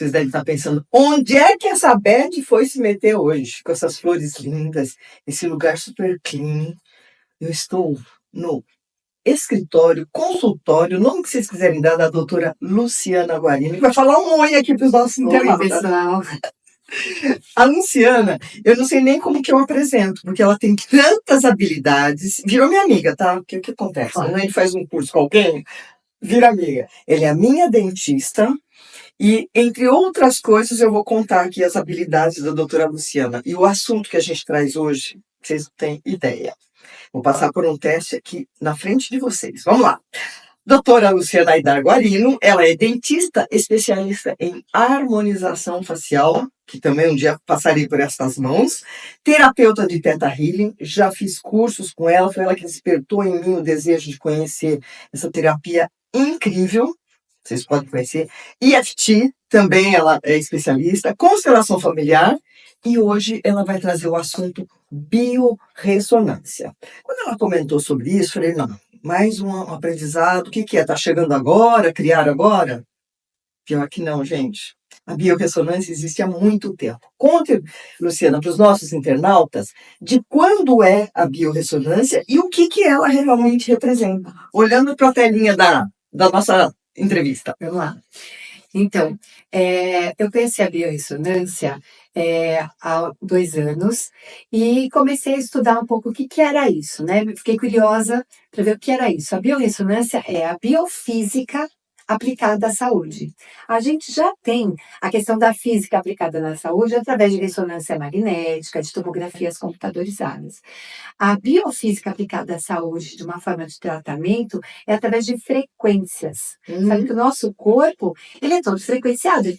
Vocês devem estar pensando, onde é que essa Beth foi se meter hoje? Com essas flores lindas, esse lugar super clean. Eu estou no escritório, consultório, o nome que vocês quiserem dar, da doutora Luciana Guarini, que vai falar um oi aqui para os nossos Oi, internautas. pessoal. A Luciana, eu não sei nem como que eu apresento, porque ela tem tantas habilidades. Virou minha amiga, tá? Porque o que acontece? Quando a gente faz um curso com alguém, vira amiga. Ela é a minha dentista e, entre outras coisas, eu vou contar aqui as habilidades da doutora Luciana. E o assunto que a gente traz hoje, vocês não têm ideia. Vou passar por um teste aqui na frente de vocês. Vamos lá. Doutora Luciana Aidar Guarino, ela é dentista especialista em harmonização facial, que também um dia passarei por essas mãos, terapeuta de Theta Healing, já fiz cursos com ela, foi ela que despertou em mim o desejo de conhecer essa terapia incrível, vocês podem conhecer, EFT, também ela é especialista, constelação familiar, e hoje ela vai trazer o assunto biorressonância. Quando ela comentou sobre isso, falei, não, mais um aprendizado. O que é? Está chegando agora? Criar agora? Pior que não, gente. A biorressonância existe há muito tempo. Conte, Luciana, para os nossos internautas, de quando é a biorressonância e o que ela realmente representa. Olhando para a telinha da nossa entrevista. Vamos lá. Então, eu conheci a biorressonância há 2 anos e comecei a estudar um pouco o que era isso, né? Fiquei curiosa para ver o que era isso. A biorressonância é a biofísica aplicada à saúde. A gente já tem a questão da física aplicada na saúde através de ressonância magnética, de tomografias computadorizadas. A biofísica aplicada à saúde de uma forma de tratamento é através de frequências. Sabe que o nosso corpo, ele é todo frequenciado, ele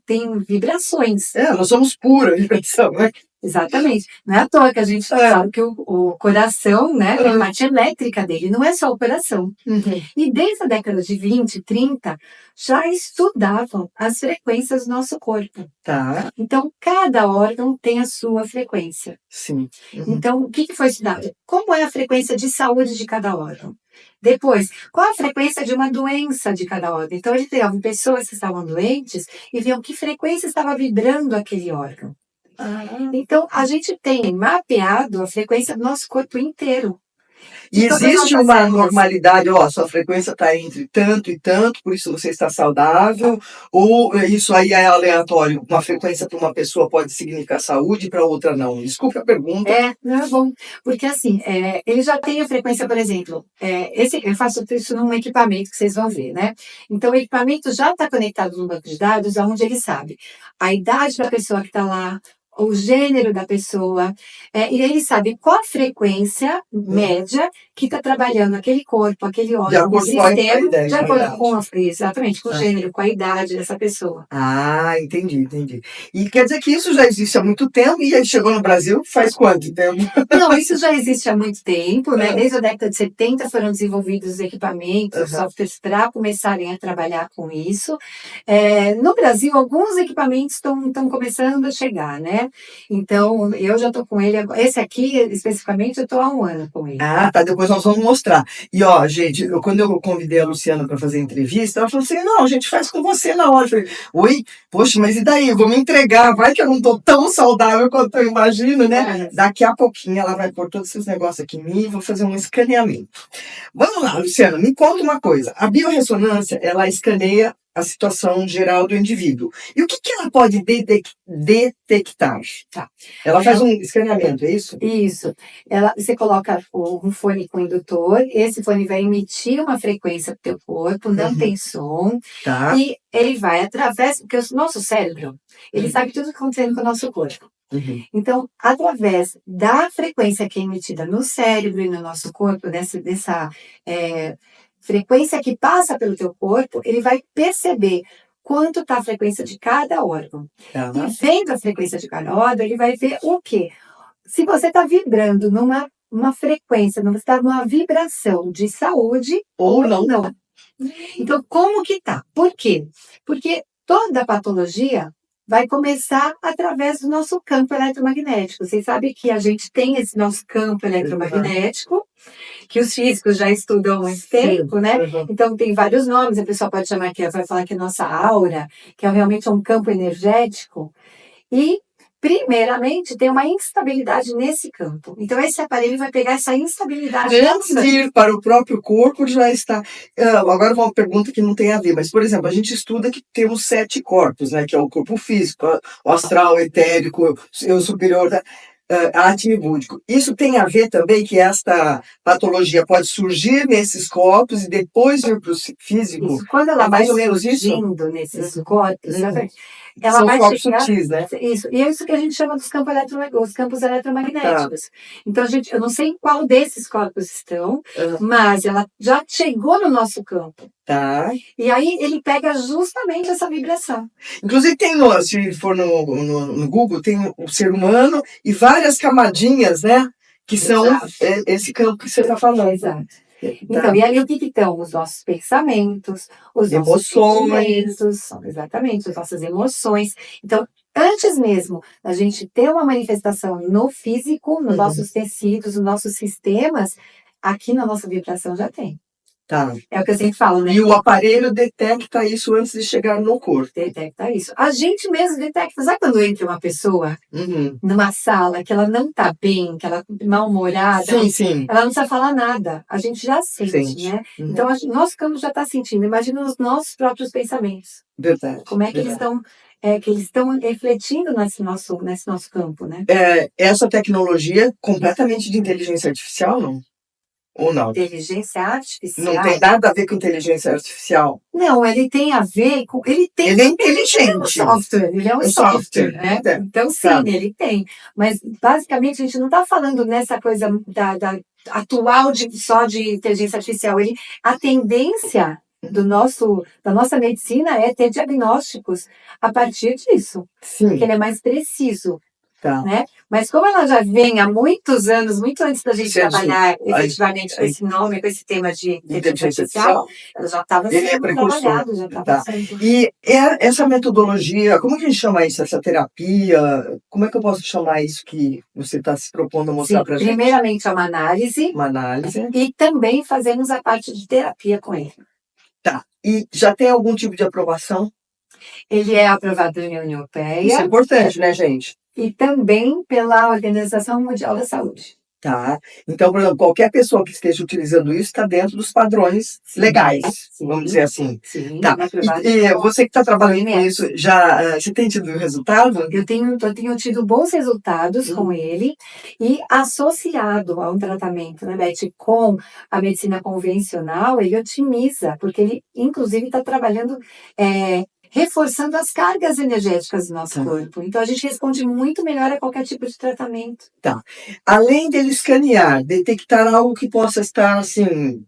tem vibrações. Nós somos pura vibração, né? Exatamente. Não é à toa que a gente sabe que o coração, né, a parte elétrica dele não é só o coração. E desde a década de 20, 30, já estudavam as frequências do nosso corpo. Tá. Então, cada órgão tem a sua frequência. Sim. Então, o que foi estudado? Como é a frequência de saúde de cada órgão? Depois, qual a frequência de uma doença de cada órgão? Então, eles pegavam pessoas que estavam doentes e viam que frequência estava vibrando aquele órgão. Então, a gente tem mapeado a frequência do nosso corpo inteiro. E existe uma normalidade, sua frequência está entre tanto e tanto, por isso você está saudável, ou isso aí é aleatório? Uma frequência para uma pessoa pode significar saúde, para outra não? Desculpe a pergunta. Não é bom, porque assim, ele já tem a frequência, por exemplo, eu faço isso num equipamento que vocês vão ver, né? Então, o equipamento já está conectado no banco de dados, onde ele sabe a idade da pessoa que está lá, o gênero da pessoa, e ele sabe qual a frequência média que está trabalhando aquele corpo, aquele órgão, o sistema, de acordo com exatamente, com o gênero, com a idade dessa pessoa. Entendi. E quer dizer que isso já existe há muito tempo e aí chegou no Brasil faz quanto tempo? Não, isso já existe há muito tempo, né? Desde a década de 70 foram desenvolvidos equipamentos, softwares para começarem a trabalhar com isso. No Brasil, alguns equipamentos estão começando a chegar, né? Então, eu já estou com ele, esse aqui especificamente, eu estou há 1 ano com ele. Tá, depois nós vamos mostrar. E gente, quando eu convidei a Luciana para fazer a entrevista, ela falou assim, não, a gente faz com você na hora. Eu falei, oi, poxa, mas e daí? Eu vou me entregar, vai que eu não estou tão saudável quanto eu imagino, né? Daqui a pouquinho ela vai pôr todos esses negócios aqui em mim e vou fazer um escaneamento. Vamos lá, Luciana, me conta uma coisa. A biorressonância, ela escaneia a situação geral do indivíduo. E o que ela pode detectar? Tá. Ela faz um escaneamento, é isso? Isso. Você coloca um fone com indutor, esse fone vai emitir uma frequência para o teu corpo, não tem som, e ele vai através, porque o nosso cérebro, ele sabe tudo que está acontecendo com o nosso corpo. Então, através da frequência que é emitida no cérebro e no nosso corpo, dessa frequência que passa pelo teu corpo, ele vai perceber quanto está a frequência de cada órgão. E vendo a frequência de cada órgão, ele vai ver o quê? Se você está vibrando numa frequência, você está numa vibração de saúde ou não. Então, como que tá? Por quê? Porque toda patologia vai começar através do nosso campo eletromagnético. Vocês sabem que a gente tem esse nosso campo eletromagnético, que os físicos já estudam há muito tempo, né? Uhum. Então tem vários nomes, a pessoa pode chamar que vai falar que é nossa aura, que é realmente um campo energético. E, primeiramente, tem uma instabilidade nesse campo. Então, esse aparelho vai pegar essa instabilidade. Antes de ir para o próprio corpo, já está. Agora, uma pergunta que não tem a ver, mas, por exemplo, a gente estuda que temos 7 corpos, né? Que é o corpo físico, o astral, o etérico, o superior, atimibúdico. Isso tem a ver também que esta patologia pode surgir nesses corpos e depois ir para o físico? Isso. Quando ela É vai mais ou menos isso? surgindo nesses corpos, Uhum. ela São vai corpos chegar. sutis, né? Isso. E é isso que a gente chama dos campos, os campos Tá. eletromagnéticos. Então, eu não sei em qual desses corpos estão, Ah, mas ela já chegou no nosso campo. tá. E aí ele pega justamente essa vibração. Inclusive tem, se for no Google, tem o ser humano e várias camadinhas, né? Que são Exato. esse campo que você está falando. Exato. Tá. Então, e ali o que estão? Os nossos pensamentos, os nossos Emoções. sentimentos, exatamente, as nossas emoções. Então, antes mesmo da gente ter uma manifestação no físico, nos Uhum. nossos tecidos, nos nossos sistemas, aqui na nossa vibração já tem. Tá. É o que eu sempre falo, né? E o aparelho detecta isso antes de chegar no corpo. Detecta isso. A gente mesmo detecta. Sabe quando entra uma pessoa Uhum. numa sala que ela não tá bem, que ela tá mal-humorada, Sim, sim. ela não precisa falar nada. A gente já sente, né? Uhum. Então, nosso campo já está sentindo. Imagina os nossos próprios pensamentos. Verdade. Como é que verdade. eles estão refletindo nesse nosso campo, né? Essa tecnologia é completamente de inteligência artificial, não? Ou não? Inteligência artificial. Não tem nada a ver com inteligência artificial. Não, ele tem a ver com. Ele é Ele é um inteligente. software, ele é um É software, software, né? é, Então, sim, sabe? ele tem. Mas, basicamente, a gente não está falando nessa coisa da atual só de inteligência artificial. A tendência da nossa medicina é ter diagnósticos a partir disso, Sim. porque ele é mais preciso. Tá. Né? Mas como ela já vem há muitos anos, muito antes da gente trabalhar efetivamente com esse nome, com esse tema de inteligência artificial, ela já estava sendo trabalhada, já estava sendo. E essa metodologia, como que a gente chama isso? Essa terapia? Como é que eu posso chamar isso que você está se propondo a mostrar para a gente? Primeiramente é uma análise. Uma análise. E também fazemos a parte de terapia com ele. Tá. E já tem algum tipo de aprovação? Ele é aprovado na União Europeia. Isso é importante, né, gente? E também pela Organização Mundial da Saúde. Tá. Então, por exemplo, qualquer pessoa que esteja utilizando isso está dentro dos padrões legais, vamos dizer assim. Sim. Tá. E você que está trabalhando com isso, você tem tido resultado? Eu tenho tido bons resultados com ele e associado a um tratamento, né, Beth, com a medicina convencional, ele otimiza, porque ele, inclusive, está trabalhando reforçando as cargas energéticas do nosso corpo. Então, a gente responde muito melhor a qualquer tipo de tratamento. Tá. Além dele escanear, detectar algo que possa estar, assim,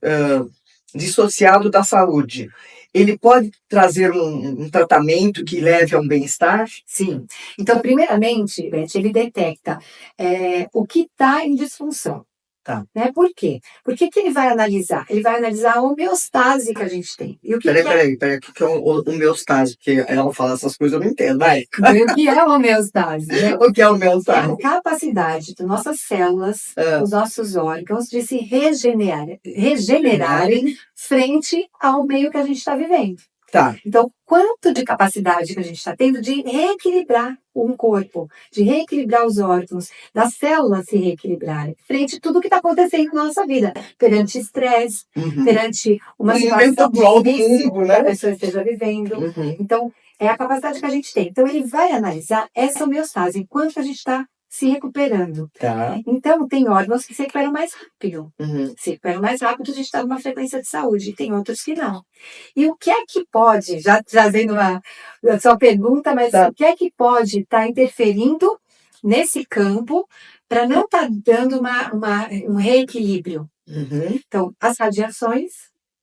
dissociado da saúde, ele pode trazer um tratamento que leve a um bem-estar? Sim. Então, primeiramente, Beth, ele detecta o que está em disfunção. Tá. Né? Por quê? Por que ele vai analisar? Ele vai analisar a homeostase que a gente tem. E o que peraí, o que é homeostase? Porque ela fala essas coisas, eu não entendo, vai. E o que é homeostase? Né? O que é homeostase? É a capacidade das nossas células, os nossos órgãos, de se regenerarem frente ao meio que a gente está vivendo. Tá. Então, quanto de capacidade que a gente está tendo de reequilibrar um corpo, de reequilibrar os órgãos, das células se reequilibrarem, frente a tudo que está acontecendo na nossa vida, perante estresse, perante uma situação difícil que a pessoa esteja vivendo. Então, é a capacidade que a gente tem. Então, ele vai analisar essa homeostase, enquanto a gente está se recuperando. Tá. Então, tem órgãos que se recuperam mais rápido. Se recuperam mais rápido, a gente está numa frequência de saúde. E tem outros que não. E o que é que pode, já trazendo a sua pergunta, mas o que é que pode estar interferindo nesse campo para não estar dando um reequilíbrio? Então, as radiações,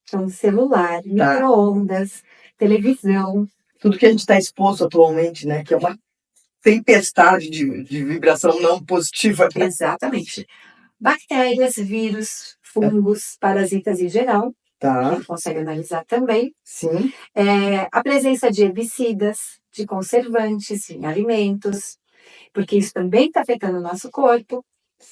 então, celular, micro-ondas, televisão. Tudo que a gente está exposto atualmente, né? Que é uma tempestade de vibração não positiva. Exatamente. Bactérias, vírus, fungos, parasitas em geral, que a gente consegue analisar também. Sim. A presença de herbicidas, de conservantes em alimentos, porque isso também está afetando o nosso corpo.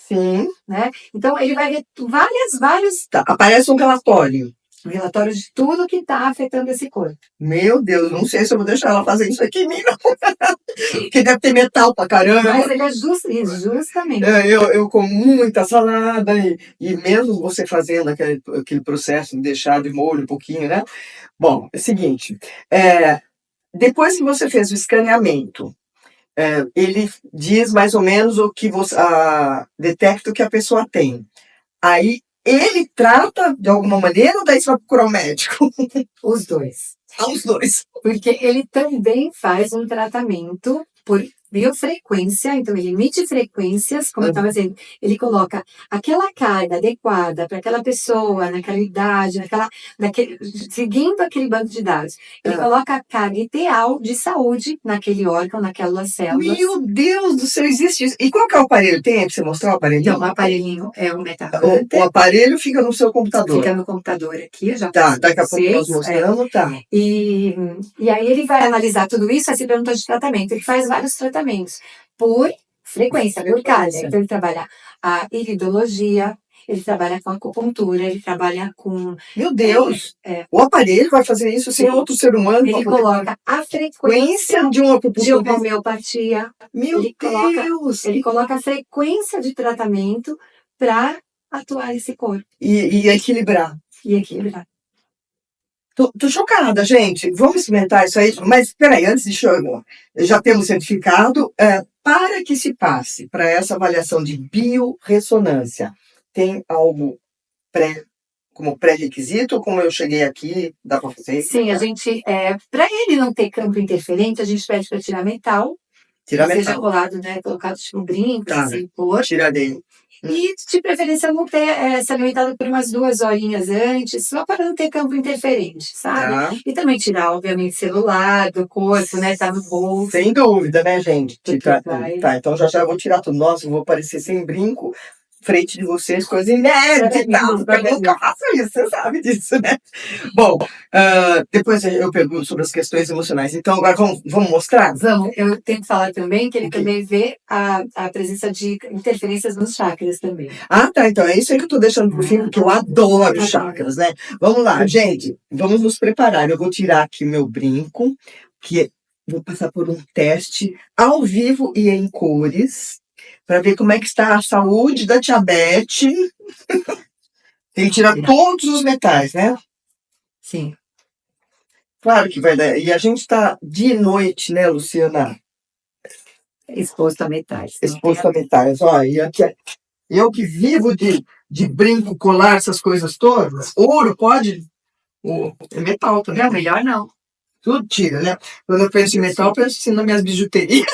Sim. né? Então, ele vai ver vários Tá, aparece um relatório. relatórios de tudo que está afetando esse corpo. Meu Deus, não sei se eu vou deixar ela fazer isso aqui em mim, não. Porque deve ter metal pra caramba. Mas ele é justamente. Eu como muita salada e mesmo você fazendo aquele processo de deixar de molho um pouquinho, né? Bom, é o seguinte, depois que você fez o escaneamento, ele diz mais ou menos o que você detecta o que a pessoa tem. Aí ele trata de alguma maneira ou daí você vai procurar um médico? Os dois. Os dois. Porque ele também faz um tratamento por biofrequência, então ele emite frequências, como eu estava dizendo, ele coloca aquela carga adequada para aquela pessoa, naquela idade, seguindo aquele banco de dados. Ele coloca a carga ideal de saúde naquele órgão, naquelas células. Meu Deus do céu, existe isso. E qual que é o aparelho? Tem aí para você mostrar o aparelhinho? Então, o aparelhinho é o MetaHunter. O aparelho fica no seu computador. Fica no computador aqui, eu já Tá, daqui a pouco nós mostramos, tá. E aí ele vai analisar tudo isso, aí se pergunta de tratamento. Ele faz vários tratamentos por frequência, por carga. Então ele trabalha a iridologia, ele trabalha com acupuntura, ele trabalha com... Meu Deus! O aparelho vai fazer isso sem outro ser humano? Ele coloca a frequência de uma acupuntura. de homeopatia. Meu Deus! Ele coloca a frequência de tratamento para atuar esse corpo. E equilibrar. E equilibrar. Tô chocada, gente. Vamos experimentar isso aí. Mas, peraí, antes de já temos certificado. Para que se passe para essa avaliação de biorressonância, tem algo como pré-requisito? Ou como eu cheguei aqui, dá para fazer? Sim, a gente, para ele não ter campo interferente, a gente pede para tirar metal. Seja colado, né? Colocado tipo brinco, tá, assim, por. Tira dele. E, de preferência, não ter se alimentado por umas 2 horinhas antes, só para não ter campo interferente, sabe? Tá. E também tirar, obviamente, celular do corpo, né? Tá no bolso. Sem dúvida, né, gente? Tá, então já vou tirar tudo. Nossa, eu vou aparecer sem brinco, frente de vocês, coisa inédita e tal. Eu nunca faço isso, você sabe disso, né? Bom, depois eu pergunto sobre as questões emocionais. Então, agora vamos mostrar? Vamos. Eu tenho que falar também que ele também vê a presença de interferências nos chakras também. Ah, tá. Então é isso aí que eu tô deixando pro fim, porque eu adoro chakras, né? Vamos lá, gente. Vamos nos preparar. Eu vou tirar aqui meu brinco, que vou passar por um teste ao vivo e em cores, para ver como é que está a saúde da diabetes. Tem que tirar todos os metais, né? Sim. Claro que vai dar. E a gente está de noite, né, Luciana? Exposto a metais. Exposto a metais. Ó, e aqui, eu que vivo de brinco, colar, essas coisas todas. Ouro pode? É metal também. Não, melhor não. Tudo tira, né? Quando eu penso em metal, eu penso assim nas minhas bijuterias.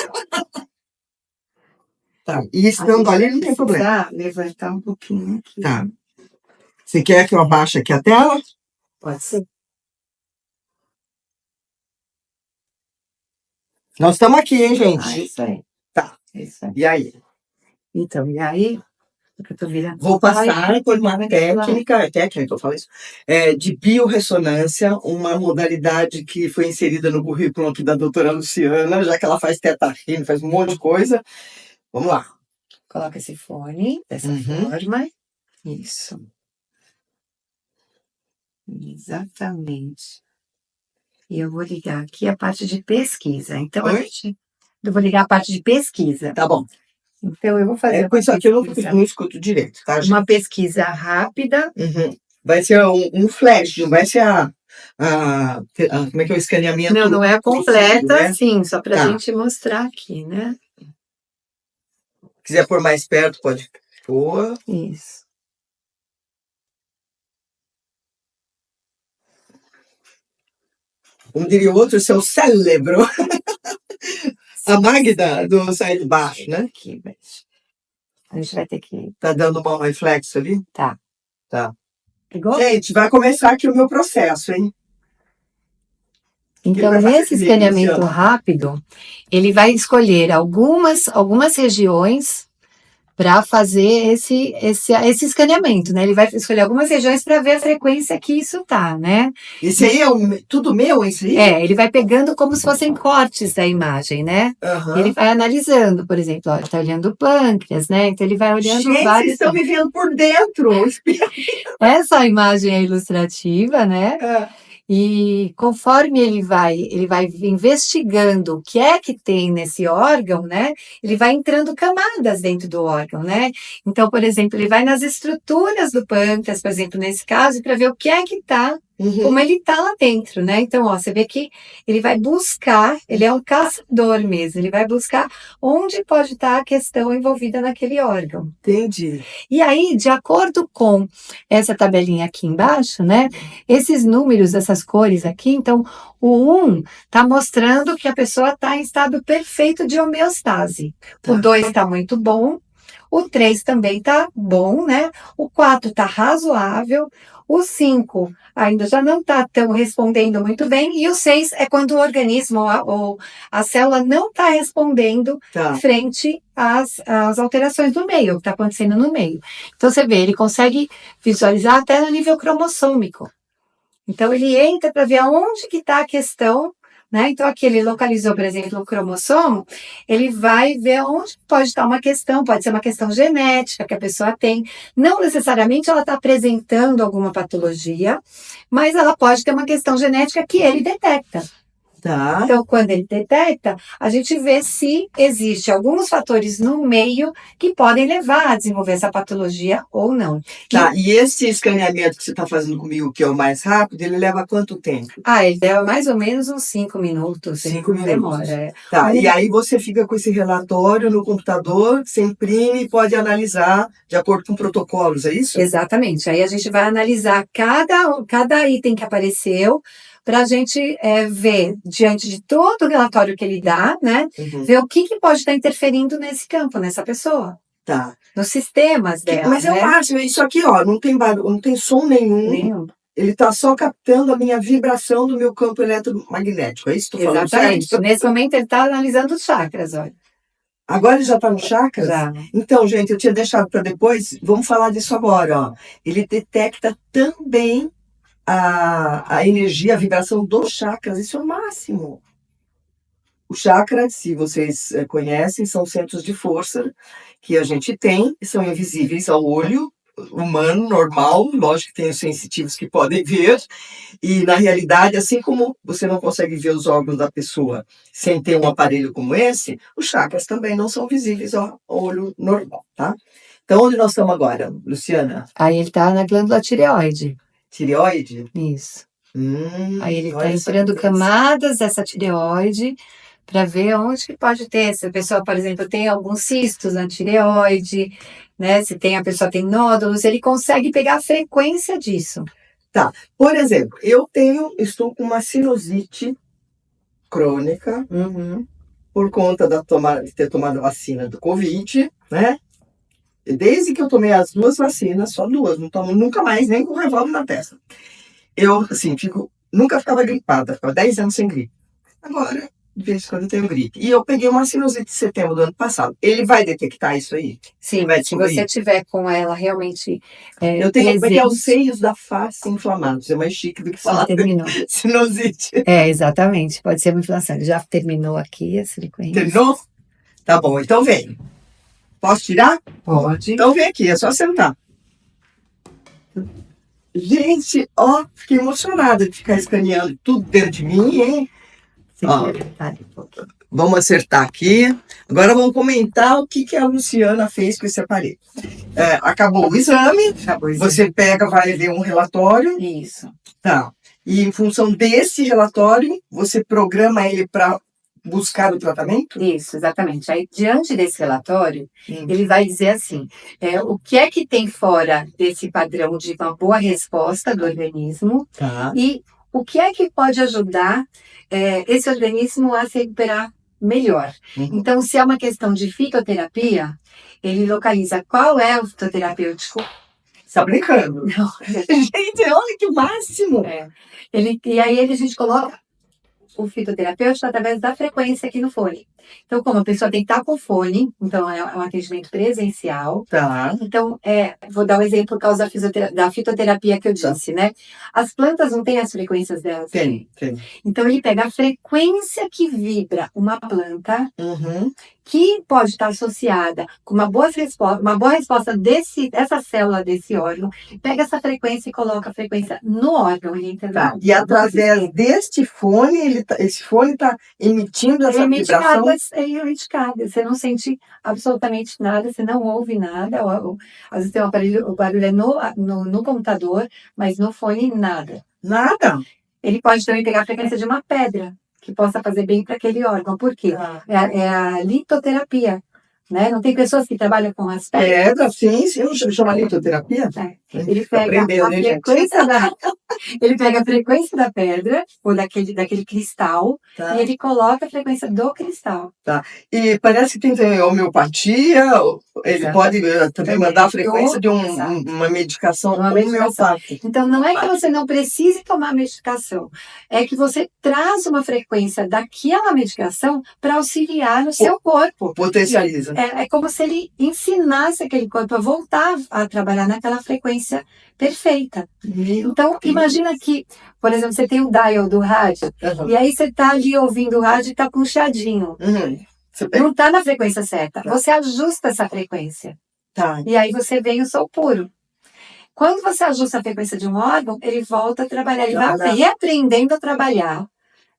Tá. E estando ali, não tem problema. Levantar um pouquinho aqui. Tá. Você quer que eu abaixe aqui a tela? Pode ser. Nós estamos aqui, hein, gente? Isso aí. Tá. Isso aí. E aí? Então, e aí? Eu tô virando. Vou passar por uma técnica que eu falo isso, de biorressonância, uma modalidade que foi inserida no currículo aqui da doutora Luciana, já que ela faz teta healing, faz um monte de coisa. Vamos lá. Coloca esse fone dessa forma. Isso. Exatamente. E eu vou ligar aqui a parte de pesquisa. Então, eu vou ligar a parte de pesquisa. Tá bom. Então, eu vou fazer. Com isso aqui eu não escuto direito, tá? Uma pesquisa rápida. Vai ser um flash, não vai ser como é que é o escaneamento? Não é a completa, né? Sim, só pra gente mostrar aqui, né? Se quiser pôr mais perto, pode pôr. Isso. Um diria o outro, seu cérebro. A Magda do Sai de Baixo, né? Aqui, a gente vai ter que... Tá dando um bom reflexo ali? Tá. Igual? Gente, vai começar aqui o meu processo, hein? Então, nesse escaneamento rápido, ele vai escolher algumas regiões para fazer esse escaneamento, né? Ele vai escolher algumas regiões para ver a frequência que isso tá, né? Esse aí é tudo meu, esse aí? Ele vai pegando como se fossem cortes da imagem, né? Ele vai analisando, por exemplo, ó, ele tá olhando o pâncreas, né? Então ele vai olhando Gente, vários. vocês estão me vendo por dentro. Essa imagem é ilustrativa, né? E conforme ele vai investigando o que é que tem nesse órgão, né? Ele vai entrando camadas dentro do órgão, né? Então, por exemplo, ele vai nas estruturas do pâncreas, por exemplo, nesse caso, para ver o que é que está, como ele está lá dentro, né? Então, ó, você vê que ele vai buscar, ele é um caçador mesmo, ele vai buscar onde pode estar a questão envolvida naquele órgão. Entendi. E aí, de acordo com essa tabelinha aqui embaixo, né? Esses números, essas cores aqui, então, o 1 está mostrando que a pessoa está em estado perfeito de homeostase. O 2 está muito bom. O 3 também está bom, né? O 4 está razoável. O 5 ainda já não está tão respondendo muito bem. E o 6 é quando o organismo ou a célula não está respondendo frente às alterações do meio, o que está acontecendo no meio. Então, você vê, ele consegue visualizar até no nível cromossômico. Então, ele entra para ver aonde que está a questão, né? Então, aqui ele localizou, por exemplo, o cromossomo, ele vai ver onde pode estar uma questão, pode ser uma questão genética que a pessoa tem. Não necessariamente ela está apresentando alguma patologia, mas ela pode ter uma questão genética que ele detecta. Então, quando ele detecta, a gente vê se existe alguns fatores no meio que podem levar a desenvolver essa patologia ou não. E esse escaneamento que você está fazendo comigo, que é o mais rápido, ele leva quanto tempo? Ele leva mais ou menos uns 5 minutos. 5 minutos. Demora. E aí você fica com esse relatório no computador, você imprime e pode analisar de acordo com protocolos, é isso? Exatamente. Aí a gente vai analisar cada item que apareceu, para a gente ver, diante de todo o relatório que ele dá, né, ver o que pode estar interferindo nesse campo, nessa pessoa. Nos sistemas dela. Mas é o máximo, isso aqui, ó, não tem barulho, não tem som nenhum. Ele está só captando a minha vibração do meu campo eletromagnético, é isso que estou falando? Exatamente. Nesse momento ele está analisando os chakras, olha. Agora ele já está no chakras? Já. Então, gente, eu tinha deixado para depois, vamos falar disso agora, ó. Ele detecta também a energia, a vibração dos chakras, isso é o máximo. O chakra, se vocês conhecem, são centros de força que a gente tem, são invisíveis ao olho humano, normal, lógico que tem os sensitivos que podem ver, e na realidade, assim como você não consegue ver os órgãos da pessoa sem ter um aparelho como esse, os chakras também não são visíveis ao olho normal, tá? Então, onde nós estamos agora, Luciana? Aí ele está na glândula tireoide. Tireoide? Isso. Aí ele está entrando camadas dessa tireoide para ver onde que pode ter. Se a pessoa, por exemplo, tem alguns cistos na tireoide, né? Se a pessoa tem nódulos, ele consegue pegar a frequência disso. Por exemplo, estou com uma sinusite crônica por conta de ter tomado a vacina do Covid, né? Desde que eu tomei as 2 vacinas, só 2, não tomo nunca mais, nem com revólver na testa. Eu, assim, nunca ficava gripada, ficava 10 anos sem gripe. Agora, de vez em quando eu tenho gripe. E eu peguei uma sinusite de setembro do ano passado. Ele vai detectar isso aí? Sim, se você tiver com ela realmente eu tenho os seios da face inflamados. É mais chique do que falar sinusite. Exatamente. Pode ser uma inflamação. Ele já terminou aqui a frequência. Terminou? Tá bom, então vem. Posso tirar? Pode. Então vem aqui, é só sentar. Gente, ó, fiquei emocionada de ficar escaneando tudo dentro de mim, hein? Vamos acertar aqui. Agora vamos comentar o que a Luciana fez com esse aparelho. Acabou o exame. Você pega, vai ler um relatório. Isso. E em função desse relatório, você programa ele para buscar o tratamento? Isso, exatamente. Aí, diante desse relatório, ele vai dizer assim, o que é que tem fora desse padrão de uma boa resposta do organismo e o que é que pode ajudar esse organismo a se recuperar melhor. Então, se é uma questão de fitoterapia, ele localiza qual é o fitoterapêutico. Você tá brincando? Não. Gente, olha que máximo! E aí a gente coloca o fitoterapêutico através da frequência aqui no fone. Então, como a pessoa tem que estar com fone, então é um atendimento presencial. Tá. Então, vou dar um exemplo por causa da fitoterapia que eu disse, né? As plantas não têm as frequências delas. Tem. Então, ele pega a frequência que vibra uma planta, Uhum. que pode estar associada com uma boa resposta dessa célula desse órgão, pega essa frequência e coloca a frequência no órgão, entendeu? Tá. E através deste fone, esse fone está emitindo essa vibração? Emite cada. Você não sente absolutamente nada, você não ouve nada. Às vezes tem o barulho é no computador, mas no fone nada. Nada? Ele pode também pegar a frequência de uma pedra, que possa fazer bem para aquele órgão. Por quê? É a litoterapia, né? Não tem pessoas que trabalham com as pedras? Sim, chama litoterapia? Ele pega ele pega a frequência da pedra, ou daquele cristal, Tá. e ele coloca a frequência do cristal. Tá. E parece que tem também homeopatia, ele pode também mandar a frequência de uma medicação homeopática. Então, não é que você não precise tomar medicação, é que você traz uma frequência daquela medicação para auxiliar no seu corpo. Potencializa. É como se ele ensinasse aquele corpo a voltar a trabalhar naquela frequência perfeita. Então, imagina que, por exemplo, você tem o dial do rádio, e aí você está ali ouvindo o rádio e está com um chiadinho. Não está na frequência certa. Você ajusta essa frequência. Tá. E aí você vem o sol puro. Quando você ajusta a frequência de um órgão, ele volta a trabalhar. Ele vai reaprendendo a trabalhar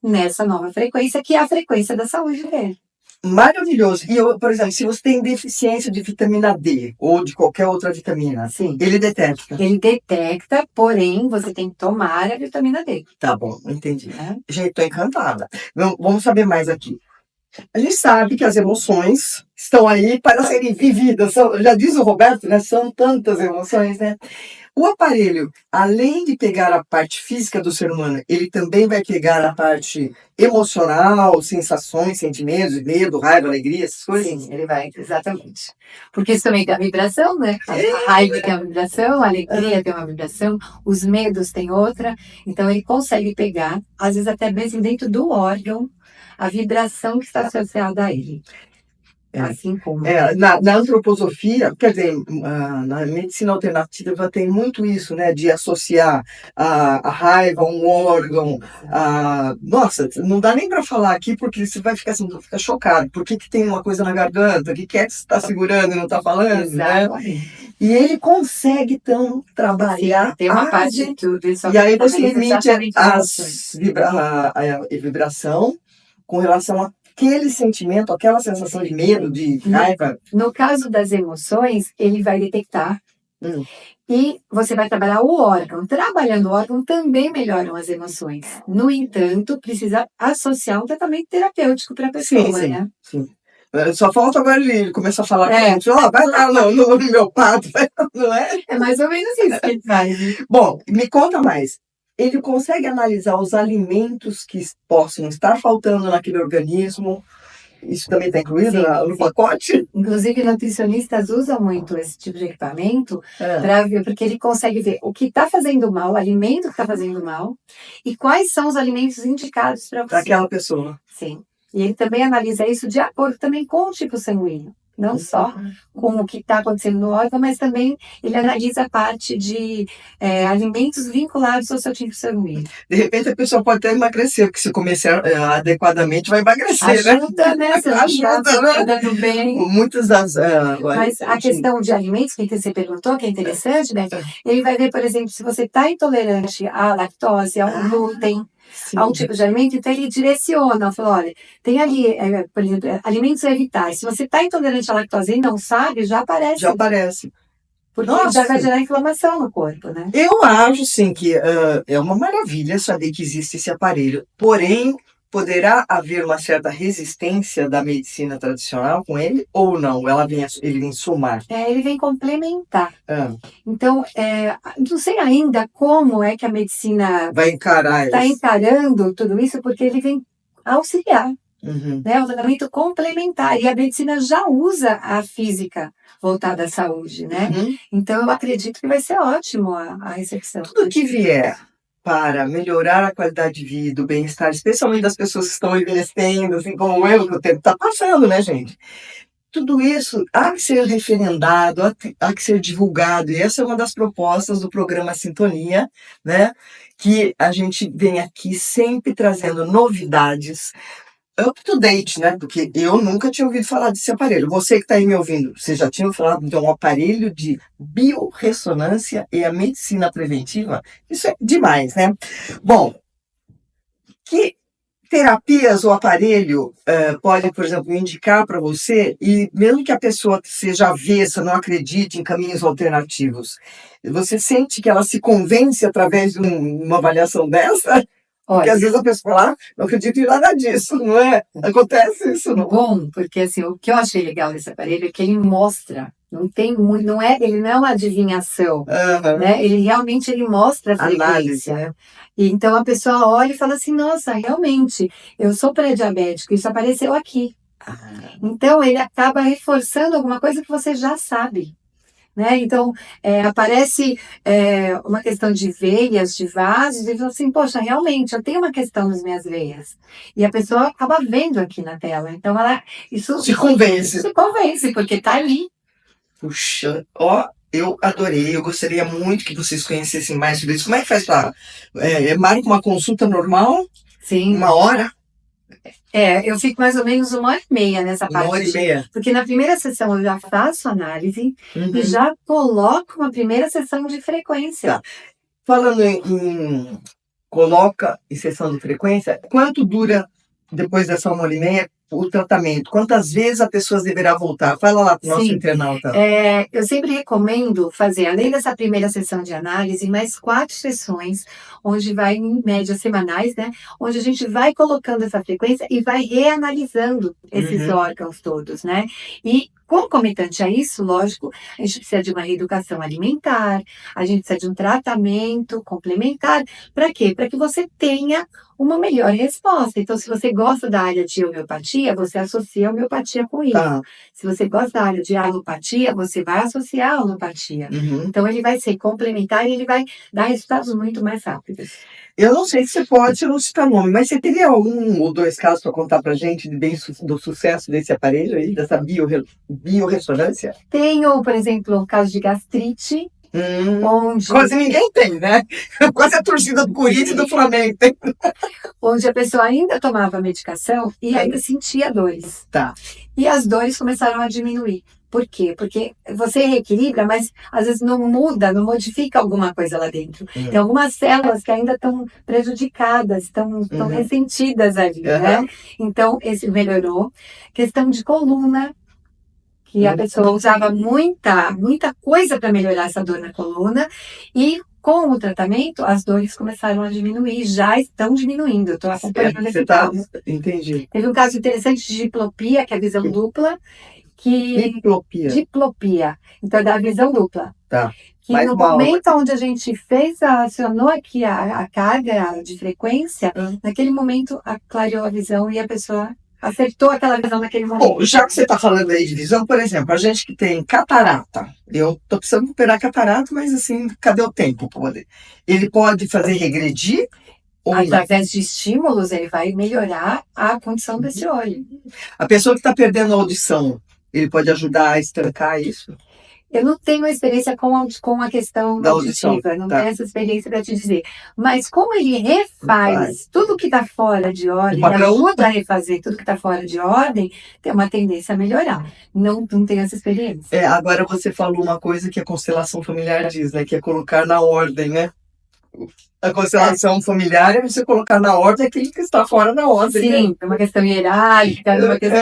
nessa nova frequência, que é a frequência da saúde dele. Maravilhoso. E, por exemplo, se você tem deficiência de vitamina D ou de qualquer outra vitamina, sim, ele detecta? Ele detecta, porém, você tem que tomar a vitamina D. Tá bom, entendi. Gente, tô encantada. Vamos saber mais aqui. A gente sabe que as emoções estão aí para serem vividas. Já diz o Roberto, né? São tantas emoções, né? O aparelho, além de pegar a parte física do ser humano, ele também vai pegar a parte emocional, sensações, sentimentos, medo, raiva, alegria, essas coisas? Sim, ele vai, exatamente. Porque isso também tem a vibração, né? A raiva tem uma vibração, a alegria tem uma vibração, os medos têm outra. Então ele consegue pegar, às vezes até mesmo dentro do órgão, a vibração que está associada a ele. Assim como. Na antroposofia, quer dizer, na medicina alternativa tem muito isso, né? De associar a raiva a um órgão. Nossa, não dá nem para falar aqui, porque você vai ficar assim, fica chocado. Por que tem uma coisa na garganta? O que é que você está segurando e não está falando? Exatamente. Né? E ele consegue, então, trabalhar. Tem uma parte de tudo. E aí você emite a vibração com relação a aquele sentimento, aquela sensação de medo, de raiva. No caso das emoções, ele vai detectar e você vai trabalhar o órgão. Trabalhando o órgão também melhoram as emoções. No entanto, precisa associar um tratamento terapêutico para a pessoa, né? Sim. Só falta agora ele começar a falar com a gente, vai lá no homeopata, não é? É mais ou menos isso que ele faz. Bom, me conta mais. Ele consegue analisar os alimentos que possam estar faltando naquele organismo? Isso também está incluído no pacote? Inclusive, nutricionistas usam muito esse tipo de equipamento para ver, porque ele consegue ver o que está fazendo mal, o alimento que está fazendo mal, e quais são os alimentos indicados para você. Para aquela pessoa. Sim. E ele também analisa isso de acordo também com o tipo sanguíneo. Não só com o que está acontecendo no órgão, mas também ele analisa a parte de alimentos vinculados ao seu tipo sanguíneo. De repente a pessoa pode até emagrecer, porque se comer adequadamente vai emagrecer, ajuda, né? Ajuda, né? Dando bem. Muitas das... Mas a questão de alimentos, que você perguntou, que é interessante, né? Ele vai ver, por exemplo, se você está intolerante à lactose, ao glúten, a um tipo de alimento, então ele direciona, fala, olha, tem ali, por exemplo, alimentos a evitar. Se você está intolerante à lactose e não sabe, já aparece. Já aparece. Porque já vai gerar inflamação no corpo, né? Eu acho, sim, que é uma maravilha saber que existe esse aparelho. Porém, poderá haver uma certa resistência da medicina tradicional com ele ou não? Ele vem somar? Ele vem complementar. Então, não sei ainda como é que a medicina vai encarar está encarando tudo isso, porque ele vem auxiliar. Né? O tratamento complementar. E a medicina já usa a física voltada à saúde, né? Então, eu acredito que vai ser ótimo a recepção. Tudo que vier para melhorar a qualidade de vida, o bem-estar, especialmente das pessoas que estão envelhecendo, assim como eu, que o tempo está passando, né, gente? Tudo isso há que ser referendado, há que ser divulgado, e essa é uma das propostas do programa Sintonia, né? Que a gente vem aqui sempre trazendo novidades, up to date, né? Porque eu nunca tinha ouvido falar desse aparelho. Você que está aí me ouvindo, você já tinha falado de um aparelho de biorressonância e a medicina preventiva? Isso é demais, né? Bom, que terapias o aparelho pode, por exemplo, indicar para você, e mesmo que a pessoa seja avessa, não acredite em caminhos alternativos, você sente que ela se convence através de uma avaliação dessa? Porque Olha, às vezes a pessoa fala, não acredito em nada disso, não é? Acontece isso, não? bom, porque assim, o que eu achei legal desse aparelho é que ele mostra, não tem muito, não é, ele não é uma adivinhação, né? Ele realmente ele mostra a Análise, frequência. né? E então a pessoa olha e fala assim, nossa, realmente, eu sou pré-diabético, isso apareceu aqui. Então ele acaba reforçando alguma coisa que você já sabe. Né? Então, aparece uma questão de veias, de vasos, e fala assim, poxa, realmente, eu tenho uma questão nas minhas veias. E a pessoa acaba vendo aqui na tela. Então, isso Se convence. se convence, porque está ali. Puxa, ó, eu adorei, eu gostaria muito que vocês conhecessem mais sobre isso. Como é que faz para... marca uma consulta normal? Sim. Uma hora? Eu fico mais ou menos 1h30 nessa Uma hora e parte. meia? Porque na primeira sessão eu já faço análise e Uhum. já coloco uma primeira sessão de frequência. Tá. Falando em coloca em sessão de frequência, quanto dura, depois dessa 1h30, o tratamento? Quantas vezes a pessoa deverá voltar? Fala lá para o nosso Sim. internauta. Eu sempre recomendo fazer, além dessa primeira sessão de análise, mais 4 sessões, onde vai em média semanais, né? Onde a gente vai colocando essa frequência e vai reanalisando esses órgãos todos, né? E concomitante a isso, lógico, a gente precisa de uma reeducação alimentar, a gente precisa de um tratamento complementar. Para quê? Para que você tenha uma melhor resposta. Então, se você gosta da área de homeopatia, você associa a homeopatia com isso. Tá. Se você gosta da área de alopatia, você vai associar a alopatia. Então, ele vai ser complementar e ele vai dar resultados muito mais rápidos. Eu não sei se você pode não citar nome, mas você teria um ou dois casos para contar para a gente do sucesso desse aparelho aí, dessa biorressonância? Tenho, por exemplo, um caso de gastrite, onde... Quase ninguém tem, né? Quase a torcida do Corinthians e do Flamengo tem. Onde a pessoa ainda tomava medicação e ainda sentia dores. Tá. E as dores começaram a diminuir. Por quê? Porque você reequilibra, mas às vezes não muda, não modifica alguma coisa lá dentro. Tem algumas células que ainda estão prejudicadas, estão ressentidas ali, né? Então, esse melhorou. Questão de coluna, que a pessoa usava muita coisa para melhorar essa dor na coluna, e com o tratamento, as dores começaram a diminuir, já estão diminuindo. Eu estou acompanhando esse caso. Entendi. Teve um caso interessante de diplopia, que é a visão dupla, diplopia. Então, é da visão dupla. Tá. Que no momento onde a gente acionou aqui a carga de frequência, naquele momento clareou a visão e a pessoa acertou aquela visão naquele momento. Bom, já que você está falando aí de visão, por exemplo, a gente que tem catarata, eu estou precisando operar catarata, mas assim, cadê o tempo para poder? Ele pode fazer regredir? Ou através de estímulos, ele vai melhorar a condição desse olho. A pessoa que está perdendo a audição, ele pode ajudar a estancar isso? Eu não tenho experiência com a questão da auditiva, não tenho essa experiência para te dizer. Mas como ele refaz tudo que está fora de ordem, ele ajuda a refazer tudo que está fora de ordem, tem uma tendência a melhorar. Não tenho essa experiência. Agora você falou uma coisa que a constelação familiar diz, né? Que é colocar na ordem, né? A constelação familiar é você colocar na ordem aquilo que está fora da ordem. Sim, é uma questão hierárquica, uma questão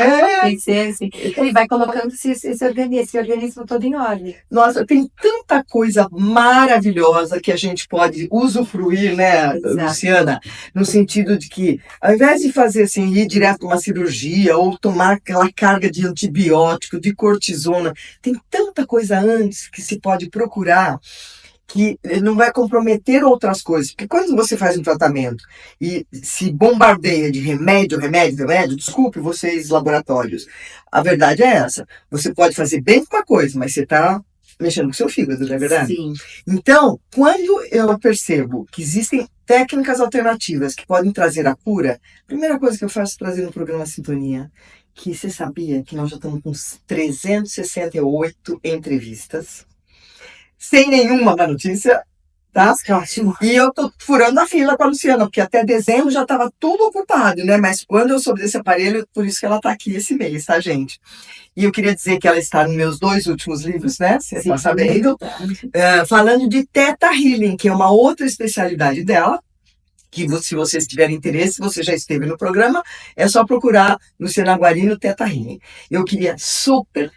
ele vai colocando esse organismo todo em ordem. Nossa, tem tanta coisa maravilhosa que a gente pode usufruir, né, Luciana? No sentido de que, ao invés de fazer assim, ir direto para uma cirurgia ou tomar aquela carga de antibiótico, de cortisona, tem tanta coisa antes que se pode procurar, que não vai comprometer outras coisas. Porque quando você faz um tratamento e se bombardeia de remédio, desculpe vocês, laboratórios, a verdade é essa. Você pode fazer bem com uma coisa, mas você está mexendo com o seu fígado, não é verdade? Sim. Então, quando eu percebo que existem técnicas alternativas que podem trazer a cura, a primeira coisa que eu faço é trazer no programa Sintonia, que você sabia que nós já estamos com 368 entrevistas, sem nenhuma má notícia, tá? Que ótimo. E eu tô furando a fila com a Luciana, porque até dezembro já estava tudo ocupado, né? Mas quando eu soube desse aparelho, por isso que ela tá aqui esse mês, tá, gente? E eu queria dizer que ela está nos meus 2 últimos livros, né? Você está sabendo. Falando de Theta Healing, que é uma outra especialidade dela, que se vocês tiverem interesse, você já esteve no programa, é só procurar Luciana Guarino Theta Healing. Eu queria super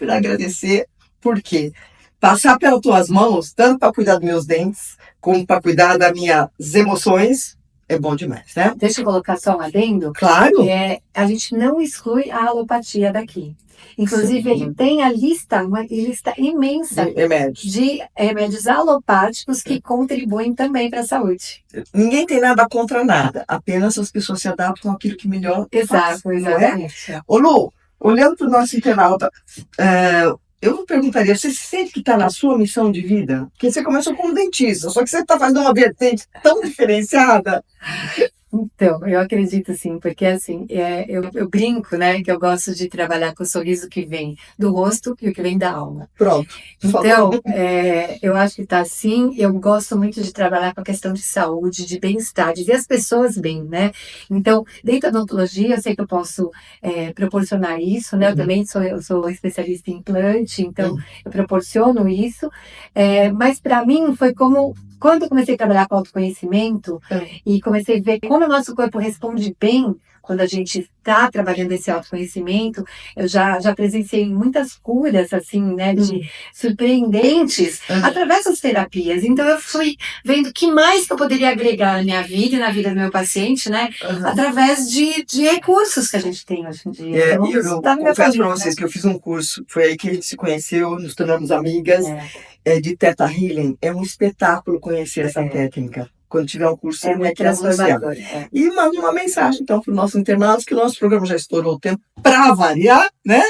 agradecer, porque passar pelas tuas mãos, tanto para cuidar dos meus dentes, como para cuidar das minhas emoções, é bom demais, né? Deixa eu colocar só um adendo. Claro. A gente não exclui a alopatia daqui. Inclusive, ele tem uma lista imensa de remédios alopáticos que contribuem também para a saúde. Ninguém tem nada contra nada, apenas as pessoas se adaptam àquilo que melhor faz. Exato, exatamente. Ô Lu, olhando para o nosso internauta, eu perguntaria, você sente que está na sua missão de vida? Porque você começou como dentista, só que você está fazendo uma vertente tão diferenciada. Então, eu acredito sim, porque assim, eu brinco, né, que eu gosto de trabalhar com o sorriso que vem do rosto e o que vem da alma. Pronto. Então, eu acho que tá assim, eu gosto muito de trabalhar com a questão de saúde, de bem-estar, de ver as pessoas bem, né? Então, dentro da odontologia, eu sei que eu posso proporcionar isso, né? Eu também sou especialista em implante, então eu proporciono isso, mas para mim foi como... Quando eu comecei a trabalhar com autoconhecimento e comecei a ver como o nosso corpo responde bem quando a gente está trabalhando esse autoconhecimento, eu já presenciei muitas curas, assim, né, de surpreendentes através das terapias. Então, eu fui vendo o que mais que eu poderia agregar na minha vida e na vida do meu paciente, né, através de recursos que a gente tem hoje em dia. Então, eu confesso para vocês que eu fiz um curso, foi aí que a gente se conheceu, nos tornamos amigas. De Theta Healing, é um espetáculo conhecer essa técnica. Quando tiver um curso, você vai querer associar. E manda uma mensagem, então, para os nossos internautas, que o nosso programa já estourou o tempo para variar, né?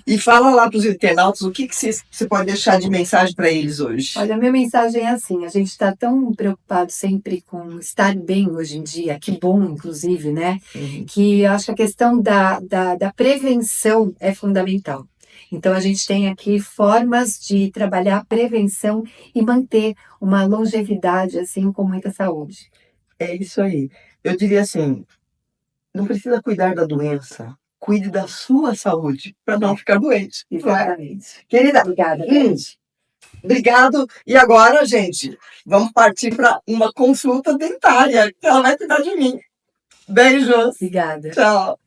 E fala lá para os internautas o que você pode deixar de mensagem para eles hoje. Olha, a minha mensagem é assim, a gente está tão preocupado sempre com estar bem hoje em dia, que bom, inclusive, né? Que eu acho que a questão da prevenção é fundamental. Então, a gente tem aqui formas de trabalhar a prevenção e manter uma longevidade, assim, com muita saúde. É isso aí. Eu diria assim, não precisa cuidar da doença, cuide da sua saúde, para não ficar doente. Exatamente. Querida, obrigada. Obrigado. E agora, gente, vamos partir para uma consulta dentária, que ela vai cuidar de mim. Beijos. Obrigada. Tchau.